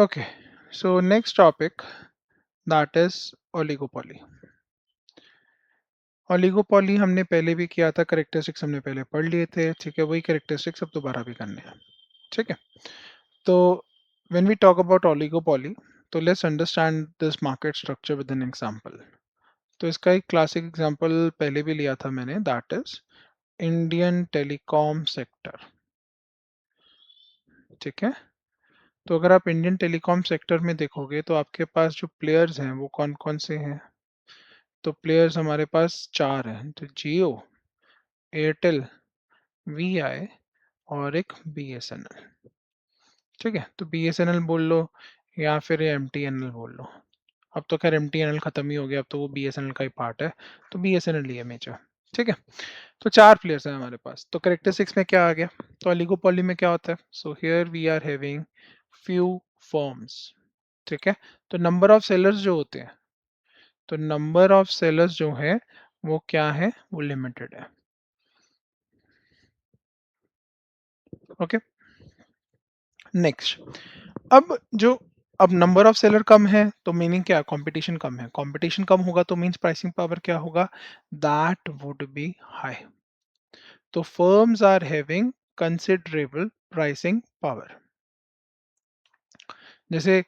Okay, so next topic, that is oligopoly. Oligopoly हमने पहले भी किया था, करेक्टरिस्टिक्स हमने पहले पढ़ लिए थे, ठीक है। वही करेक्टरिस्टिक्स अब दोबारा भी करने हैं, ठीक है। तो when we talk about oligopoly, तो let's understand this market structure with an example. तो इसका एक क्लासिक एग्जांपल पहले भी लिया था मैंने, that is Indian telecom sector, ठीक है। तो अगर आप इंडियन टेलीकॉम सेक्टर में देखोगे तो आपके पास जो प्लेयर्स हैं वो कौन कौन से हैं। तो प्लेयर्स हमारे पास चार हैं, तो जियो, एयरटेल, वी आई और एक बीएसएनएल, ठीक है। तो बीएसएनएल बोल लो या फिर एमटीएनएल बोल लो। अब तो खैर एमटीएनएल खत्म ही हो गया, अब तो वो बीएसएनएल का ही पार्ट है, तो बीएसएनएल ही है मेजर, ठीक है। तो चार प्लेयर्स हैं हमारे पास। तो करेक्टरिस्टिक्स में क्या आ गया, तो ओलिगोपॉली में क्या होता है, so here we are having few firms, ठीक है। तो नंबर ऑफ सेलर्स जो होते हैं, तो नंबर ऑफ सेलर्स जो है वो क्या है, वो लिमिटेड है, ओके। नेक्स्ट, अब जो अब नंबर ऑफ सेलर कम है तो मीनिंग क्या, कंपटीशन कम है। कंपटीशन कम होगा तो मींस प्राइसिंग पावर क्या होगा, दैट वुड बी हाई। तो firms are having considerable pricing power. जैसे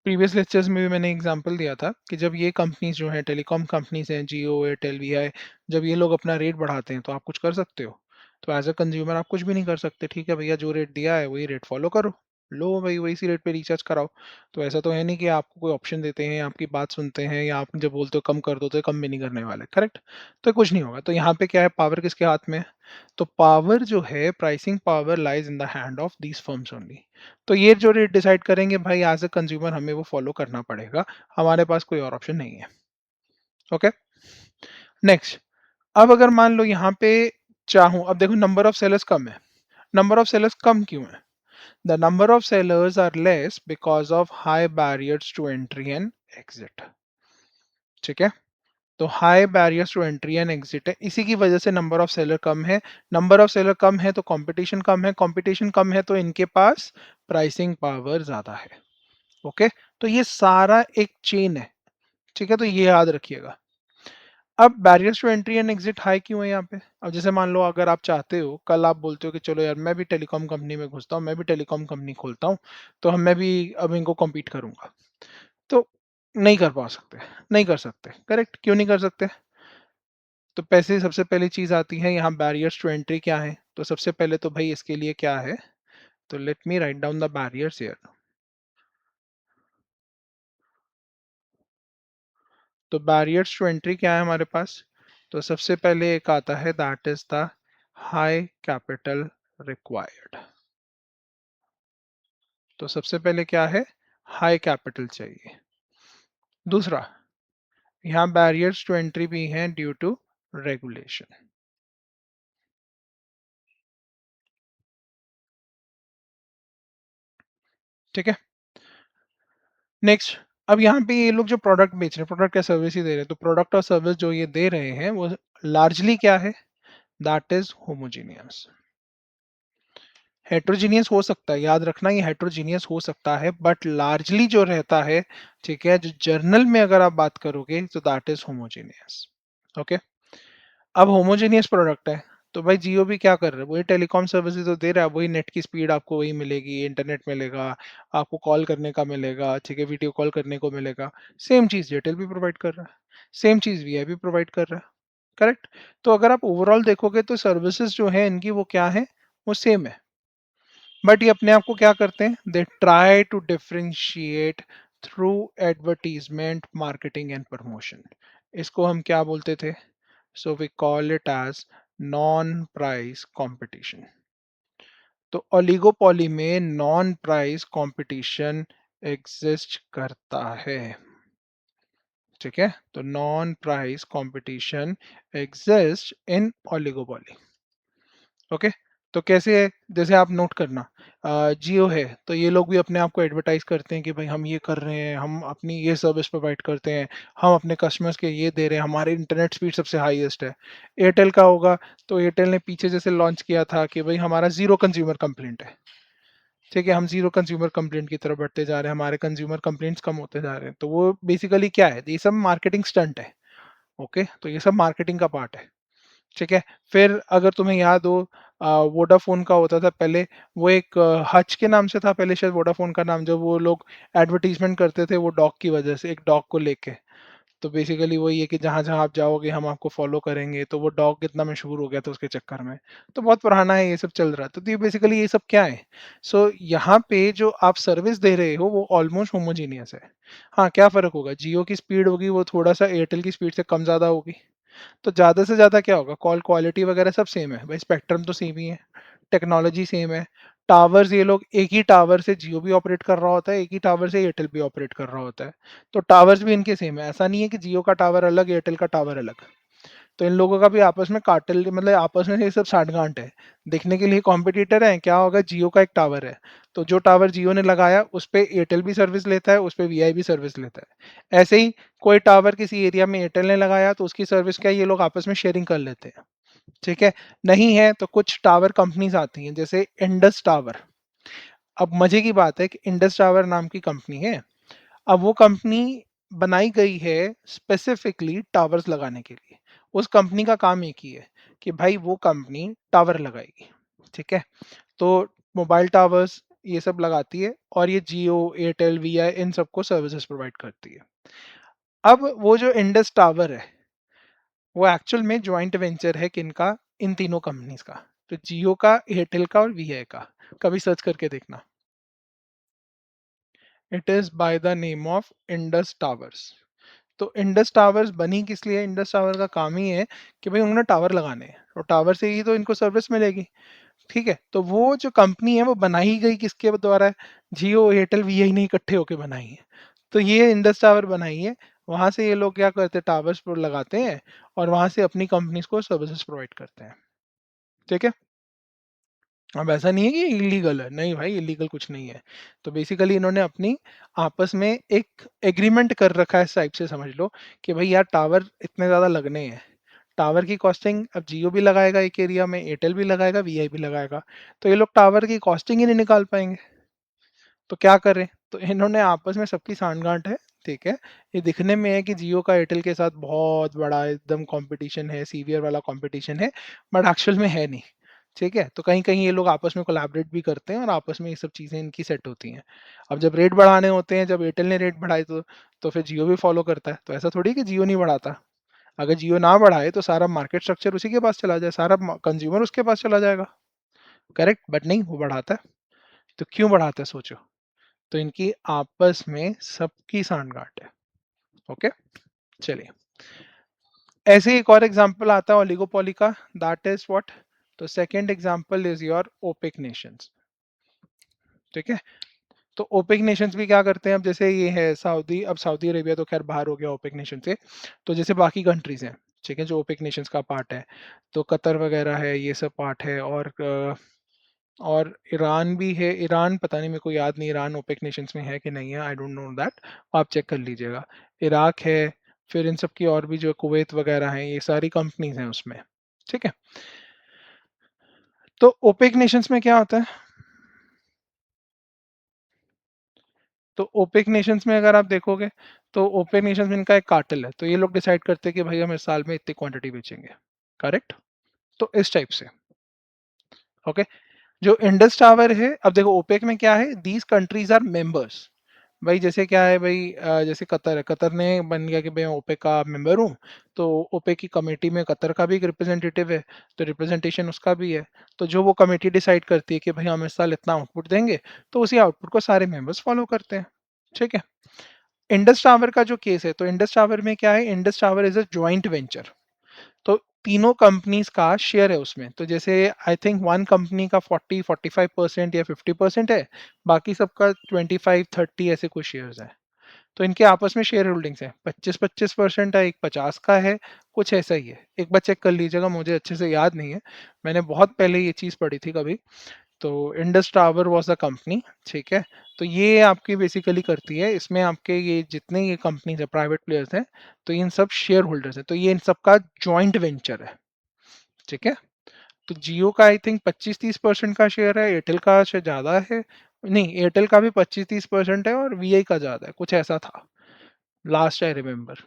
प्रीवियस लेक्चर्स में भी मैंने एग्जांपल दिया था कि जब ये कंपनीज जो हैं, टेलीकॉम कंपनीज हैं, जियो, एयरटेल, वीआई, जब ये लोग अपना रेट बढ़ाते हैं तो आप कुछ कर सकते हो। तो एज अ कंज्यूमर आप कुछ भी नहीं कर सकते, ठीक है भैया, जो रेट दिया है वही रेट फॉलो करो, लो भाई वही सी रेट पे रिचार्ज कराओ। तो ऐसा तो है नहीं कि आपको कोई ऑप्शन देते हैं, आपकी बात सुनते हैं, या आप जब बोलते हो कम कर दो तो ये कम भी नहीं करने वाले, करेक्ट। तो कुछ नहीं होगा। तो यहाँ पे क्या है, पावर किसके हाथ में है, तो पावर जो है, pricing power lies in the hand of these firms only. तो ये जो रेट डिसाइड करेंगे भाई, एज अ कंज्यूमर हमें वो फॉलो करना पड़ेगा, हमारे पास कोई और ऑप्शन नहीं है, ओके। नेक्स्ट, अब अगर मान लो यहाँ पे चाहूँ, अब देखो नंबर ऑफ सेलर्स कम है। नंबर ऑफ सेलर्स कम क्यों है, the number of sellers are less because of high barriers to entry and exit, ठीक है। तो high barriers to entry and exit है, इसी की वजह से नंबर ऑफ सेलर कम है। नंबर ऑफ सेलर कम है तो कंपटीशन कम है, कंपटीशन कम है तो इनके पास प्राइसिंग पावर ज्यादा है, ओके। तो ये सारा एक चेन है, ठीक है। तो ये याद रखिएगा। अब barriers to entry and exit high क्यों है यहाँ पे, अब जैसे मान लो अगर आप चाहते हो, कल आप बोलते हो कि चलो यार मैं भी टेलीकॉम कंपनी में घुसता हूँ, मैं भी टेलीकॉम कंपनी खोलता हूँ, तो हम मैं भी अब इनको कम्पीट करूंगा, तो नहीं कर पा सकते, नहीं कर सकते, करेक्ट। क्यों नहीं कर सकते, तो पैसे सबसे पहली चीज आती है यहाँ, बैरियर्स टू एंट्री क्या है, तो सबसे पहले तो भाई इसके लिए क्या है, तो let me write down the barriers here. तो बैरियर्स टू एंट्री क्या है हमारे पास, तो सबसे पहले एक आता है, that is the high capital required. तो सबसे पहले क्या है, हाई कैपिटल चाहिए। दूसरा, यहाँ बैरियर्स टू एंट्री भी हैं ड्यू टू रेगुलेशन, ठीक है। नेक्स्ट, अब यहाँ पे ये लोग जो प्रोडक्ट बेच रहे हैं, प्रोडक्ट या सर्विस ही दे रहे हैं, तो प्रोडक्ट और सर्विस जो ये दे रहे हैं वो लार्जली क्या है, दैट इज होमोजीनियस। हेट्रोजीनियस हो सकता है, याद रखना ये हेट्रोजीनियस हो सकता है, बट लार्जली जो रहता है, ठीक है, जो जर्नल में अगर आप बात करोगे तो दैट इज होमोजीनियस, ओके। अब होमोजेनियस प्रोडक्ट है, तो भाई जियो भी क्या कर रहा है, वही टेलीकॉम सर्विसेज तो दे रहा है, वही नेट की स्पीड आपको वही मिलेगी, इंटरनेट मिलेगा, आपको कॉल करने का मिलेगा, ठीक है, वीडियो कॉल करने को मिलेगा। सेम चीज एयरटेल भी प्रोवाइड कर रहा है, सेम चीज वीआई भी प्रोवाइड कर रहा है, करेक्ट। तो अगर आप ओवरऑल देखोगे तो सर्विसेज जो है इनकी वो क्या है, वो सेम है। बट ये अपने आप को क्या करते हैं, they try to differentiate through advertisement, marketing and promotion. इसको हम क्या बोलते थे, so we call it as non price competition. तो ओलिगोपॉली में नॉन प्राइस कंपटीशन एग्जिस्ट करता है, ठीक है। तो non price competition exist in oligopoly, okay. तो कैसे है, जैसे आप नोट करना, जियो है तो ये लोग भी अपने आप को एडवर्टाइज करते हैं कि भाई हम ये कर रहे हैं, हम अपनी ये सर्विस प्रोवाइड करते हैं, हम अपने कस्टमर्स के ये दे रहे हैं, हमारे इंटरनेट स्पीड सबसे हाईएस्ट है। एयरटेल का होगा, तो एयरटेल ने पीछे जैसे लॉन्च किया था कि भाई हमारा जीरो कंज्यूमर कंप्लेंट है, ठीक है, हम ज़ीरो कंज्यूमर कंप्लेंट की तरफ बढ़ते जा रहे हैं, हमारे कंज्यूमर कंप्लेंट्स कम होते जा रहे हैं। तो वो बेसिकली क्या है? ये सब मार्केटिंग स्टंट है, ओके? तो ये सब मार्केटिंग का पार्ट है, ठीक है? फिर अगर तुम्हें याद हो वोडाफ़ोन का होता था पहले, वो एक हच के नाम से था पहले शायद वोडाफ़ोन का नाम, जब वो लोग एडवर्टाइज़मेंट करते थे वो डॉग की वजह से, एक डॉग को लेके। तो बेसिकली वही है कि जहाँ-जहाँ आप जाओगे हम आपको फ़ॉलो करेंगे, तो वो डॉग कितना मशहूर हो गया था उसके चक्कर में। तो बहुत पुराना है ये सब चल रहा था। तो ये बेसिकली ये सब क्या है? सो यहाँ पे जो आप सर्विस दे रहे हो वो ऑलमोस्ट होमोजेनियस है। हाँ, क्या फ़र्क होगा? जियो की स्पीड होगी वो थोड़ा-सा एयरटेल की स्पीड से कम ज़्यादा होगी। तो ज़्यादा से ज़्यादा क्या होगा? कॉल क्वालिटी वगैरह सब सेम है। भाई स्पेक्ट्रम तो सेम ही है, टेक्नोलॉजी सेम है। टावर्स ये लोग एक ही टावर से जियो भी ऑपरेट कर रहा होता है, एक ही टावर से एयरटेल भी ऑपरेट कर रहा होता है। तो टावर्स भी इनके सेम है। ऐसा नहीं है कि जियो का टावर अलग, एयरटेल का टावर अलग। तो इन लोगों का भी आपस में कार्टेल मतलब आपस में ये सब साठगांठ है। दिखने के लिए कॉम्पिटिटर है, क्या होगा? जियो का एक टावर है, तो जो टावर जियो ने लगाया उस पे एयरटेल भी सर्विस लेता है, उस पे वीआई भी सर्विस लेता है। ऐसे ही कोई टावर किसी एरिया में एयरटेल ने लगाया तो उसकी सर्विस क्या है, ये लोग आपस में शेयरिंग कर लेते हैं, ठीक है? नहीं है तो कुछ टावर कंपनीज आती हैं जैसे इंडस टावर। अब मजे की बात है कि इंडस टावर नाम की कंपनी है। अब वो कंपनी बनाई गई है स्पेसिफिकली टावर्स लगाने के लिए। उस कंपनी का काम एक ही है कि भाई वो कंपनी टावर लगाएगी, ठीक है? तो मोबाइल टावर्स ये सब लगाती है और ये जियो, एयरटेल, वीआई इन सबको सर्विसेज प्रोवाइड करती है। अब वो जो इंडस टावर है वो एक्चुअल में जॉइंट वेंचर है किनका? इन तीनों कंपनीज का। तो जियो का, एयरटेल का और वीआई का। कभी सर्च करके देखना। It is by the name of Indus towers. तो इंडस टावर्स बनी किस लिए? इंडस टावर का काम ही है कि भाई उन्होंने टावर लगाने हैं और टावर से ही तो इनको सर्विस मिलेगी, ठीक है? तो वो जो कंपनी है वो बनाई गई किसके द्वारा है? जियो, एयरटेल, वीआई ने इकट्ठे होकर बनाई है। तो ये इंडस टावर बनाई है। वहां से ये लोग क्या करते हैं? टावर्स पर लगाते हैं और वहां से अपनी कंपनीज को सर्विसेज प्रोवाइड करते हैं, ठीक है? अब ऐसा नहीं है कि इलीगल है, नहीं भाई इलीगल कुछ नहीं है। तो बेसिकली इन्होंने अपनी आपस में एक एग्रीमेंट कर रखा है इस टाइप से समझ लो कि भाई यार टावर इतने ज़्यादा लगने हैं। टावर की कॉस्टिंग अब जियो भी लगाएगा एक एरिया में, एयरटेल भी लगाएगा, वीआई भी लगाएगा। तो ये लोग टावर की कॉस्टिंग ही नहीं निकाल पाएंगे। तो क्या करें? तो इन्होंने आपस में सबकी सांठ-गाँठ है, ठीक है? ये दिखने में है कि जियो का एयरटेल के साथ बहुत बड़ा एकदम कॉम्पिटिशन है, सीवियर वाला कॉम्पिटिशन है, बट एक्चुअल में है नहीं, ठीक है? तो कहीं-कहीं ये लोग आपस में कोलैबोरेट भी करते हैं और आपस में ये सब चीज़ें इनकी सेट होती हैं। अब जब रेट बढ़ाने होते हैं, जब एयरटेल ने रेट बढ़ाए तो फिर जियो भी फॉलो करता है। तो ऐसा थोड़ी है कि जियो नहीं बढ़ाता। अगर जियो ना बढ़ाए तो सारा मार्केट स्ट्रक्चर उसी के पास चला जाए, सारा कंज्यूमर उसके पास चला जाएगा, करेक्ट? बट नहीं, वो बढ़ाता है। तो क्यों बढ़ाता है सोचो? तो इनकी आपस में सबकी सांठ-गाँठ है। ओके? चलिए। ऐसे ही एक और एग्जांपल आता है ओलिगोपोली का, दैट इज़ व्हाट? तो second example is your OPEC nations, ठीक है? तो ओपेक नेशंस भी क्या करते हैं? अब जैसे ये है सऊदी, अब सऊदी अरेबिया तो खैर बाहर हो गया ओपेक नेशन से। तो जैसे बाकी कंट्रीज़ हैं, ठीक है? जो ओपेक नेशंस का पार्ट है। तो कतर वगैरह है, ये सब पार्ट है और ईरान भी है। ईरान पता नहीं, मेरे को याद नहीं ईरान ओपेक नेशंस में है कि नहीं है, आई डोंट नो दैट। आप चेक कर लीजिएगा। इराक है, फिर इन सब की और भी जो कुवैत वगैरह हैं, ये सारी कंपनीज हैं उसमें, ठीक है? तो ओपेक नेशंस में क्या होता है? तो ओपेक नेशंस में अगर आप देखोगे तो ओपेक नेशंस में इनका एक कार्टेल है, तो ये लोग डिसाइड करते हैं कि भाई हम इस साल में इतनी क्वांटिटी बेचेंगे, करेक्ट? तो इस टाइप से, ओके? जो इंडस टावर है, अब देखो ओपेक में क्या है, दीज कंट्रीज आर मेंबर्स। भाई जैसे क्या है भाई, जैसे कतर है, कतर ने बन गया कि भाई मैं ओपेक का मेंबर हूँ। तो ओपेक की कमेटी में कतर का भी एक रिप्रेजेंटेटिव है, तो रिप्रेजेंटेशन उसका भी है। तो जो वो कमेटी डिसाइड करती है कि भाई हम इस साल इतना आउटपुट देंगे, तो उसी आउटपुट को सारे मेंबर्स फॉलो करते हैं, ठीक है? इंडस टावर का जो केस है, तो इंडस टावर में क्या है, Indus tower is a joint venture. तो तीनों कंपनीज का शेयर है उसमें। तो जैसे आई थिंक वन कंपनी का 40-45% या 50% है, बाकी सबका 25-30 ऐसे कुछ शेयर्स हैं। तो इनके आपस में शेयर होल्डिंग्स हैं, 25-25% है, एक 50 का है, कुछ ऐसा ही है। एक बार चेक कर लीजिएगा, मुझे अच्छे से याद नहीं है, मैंने बहुत पहले ये चीज़ पढ़ी थी कभी। तो Indus tower was the company, ठीक है? तो ये आपकी बेसिकली करती है, इसमें आपके ये जितने ये कंपनीज है, प्राइवेट प्लेयर्स हैं, तो इन सब शेयर होल्डर्स हैं, तो ये इन सब का जॉइंट वेंचर है, ठीक है? तो जियो का आई थिंक 25-30% का शेयर है, एयरटेल का शायद ज़्यादा है, नहीं, एयरटेल का भी 25-30% है और वीआई का ज़्यादा है, कुछ ऐसा था, लास्ट आई रिमेंबर।